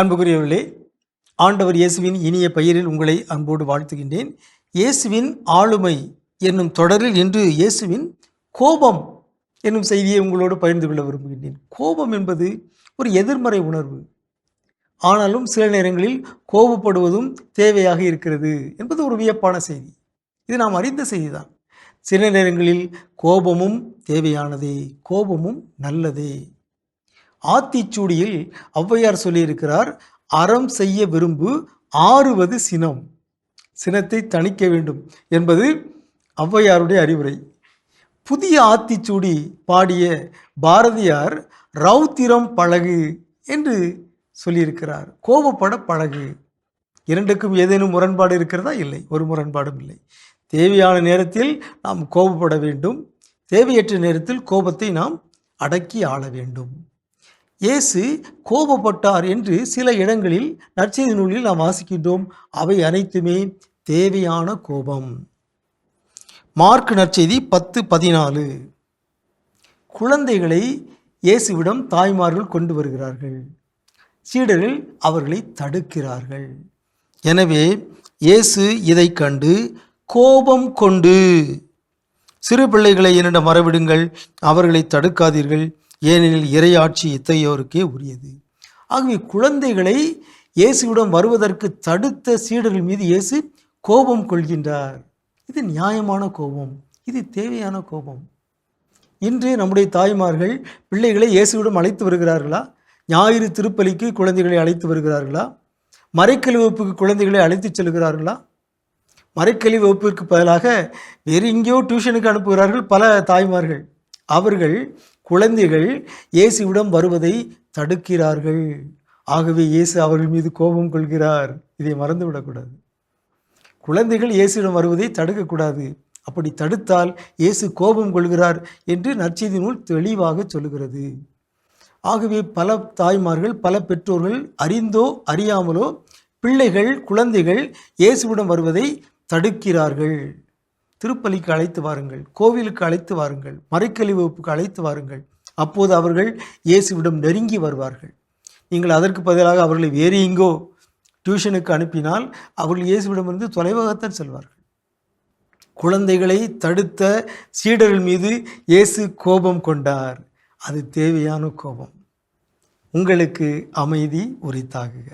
அன்புக்குரியவர்களே, ஆண்டவர் இயேசுவின் இனிய பெயரில் உங்களை அன்போடு வாழ்த்துகின்றேன். இயேசுவின் ஆளுமை என்னும் தொடரில் இன்று இயேசுவின் கோபம் என்னும் செய்தியை உங்களோடு பகிர்ந்து கொள்ள விரும்புகின்றேன். கோபம் என்பது ஒரு எதிர்மறை உணர்வு. ஆனாலும் சில நேரங்களில் கோபப்படுவதும் தேவையாக இருக்கிறது என்பது ஒரு வியப்பான செய்தி. இது நாம் அறிந்த செய்திதான். சில நேரங்களில் கோபமும் தேவையானதே, கோபமும் நல்லதே. ஆத்திச்சூடியில் ஔவையார் சொல்லியிருக்கிறார், அறம் செய்ய விரும்பு ஆறுவது சினம். சினத்தை தணிக்க வேண்டும் என்பது ஔவையாருடைய அறிவுரை. புதிய ஆத்திச்சூடி பாடிய பாரதியார் ரௌத்திரம் பழகு என்று சொல்லியிருக்கிறார். கோபப்பட பழகு. இரண்டுக்கும் ஏதேனும் முரண்பாடு இருக்கிறதா? இல்லை, ஒரு முரண்பாடும் இல்லை. தேவையான நேரத்தில் நாம் கோபப்பட வேண்டும், தேவையற்ற நேரத்தில் கோபத்தை நாம் அடக்கி ஆள வேண்டும். இயேசு கோபப்பட்டார் என்று சில இடங்களில் நற்செய்தி நூலில் நாம் வாசிக்கின்றோம். அவை அனைத்துமே தேவையான கோபம். மார்க் நற்செய்தி 10:14. குழந்தைகளை இயேசுவிடம் தாய்மார்கள் கொண்டு வருகிறார்கள். சீடர்கள் அவர்களை தடுக்கிறார்கள். எனவே இயேசு இதை கண்டு கோபம் கொண்டு, சிறு பிள்ளைகளை என்னிடம் வரவிடுங்கள், அவர்களை தடுக்காதீர்கள், ஏனெனில் இறையாட்சி இத்தகையோருக்கே உரியது. ஆகவே குழந்தைகளை இயேசுவிடம் வருவதற்கு தடுத்த சீடர்கள் மீது இயேசு கோபம் கொள்கின்றார். இது நியாயமான கோபம், இது தேவையான கோபம். இன்று நம்முடைய தாய்மார்கள் பிள்ளைகளை இயேசுவிடம் அழைத்து வருகிறார்களா? ஞாயிறு திருப்பலிக்கு குழந்தைகளை அழைத்து வருகிறார்களா? மறைக்கல்வி வகுப்புக்கு குழந்தைகளை அழைத்து செல்கிறார்களா? மறைக்கல்வி வகுப்பிற்கு பதிலாக வேறு எங்கேயோ டியூஷனுக்கு அனுப்புகிறார்கள் பல தாய்மார்கள். அவர்கள் குழந்தைகள் இயேசுவிடம் வருவதை தடுக்கிறார்கள். ஆகவே இயேசு அவர்கள் மீது கோபம் கொள்கிறார். இதை மறந்துவிடக்கூடாது. குழந்தைகள் இயேசுவிடம் வருவதை தடுக்கக்கூடாது. அப்படி தடுத்தால் இயேசு கோபம் கொள்கிறார் என்று நற்செய்தி நூல் தெளிவாக சொல்லுகிறது. ஆகவே பல தாய்மார்கள், பல பெற்றோர்கள் அறிந்தோ அறியாமலோ பிள்ளைகள், குழந்தைகள் இயேசுவிடம் வருவதை தடுக்கிறார்கள். திருப்பலிக்கு அழைத்து வாருங்கள், கோவிலுக்கு அழைத்து வாருங்கள், மறைக்கல்வி வகுப்புக்கு அழைத்து வாருங்கள். அப்போது அவர்கள் இயேசுவிடம் நெருங்கி வருவார்கள். நீங்கள் அதற்கு பதிலாக அவர்களை வேறு எங்கோ டியூஷனுக்கு அனுப்பினால் அவர்கள் இயேசுவிடமிருந்து தொலைவாகத்தான் செல்வார்கள். குழந்தைகளை தடுத்த சீடர்கள் மீது இயேசு கோபம் கொண்டார். அது தேவையான கோபம். உங்களுக்கு அமைதி உரித்தாகுக.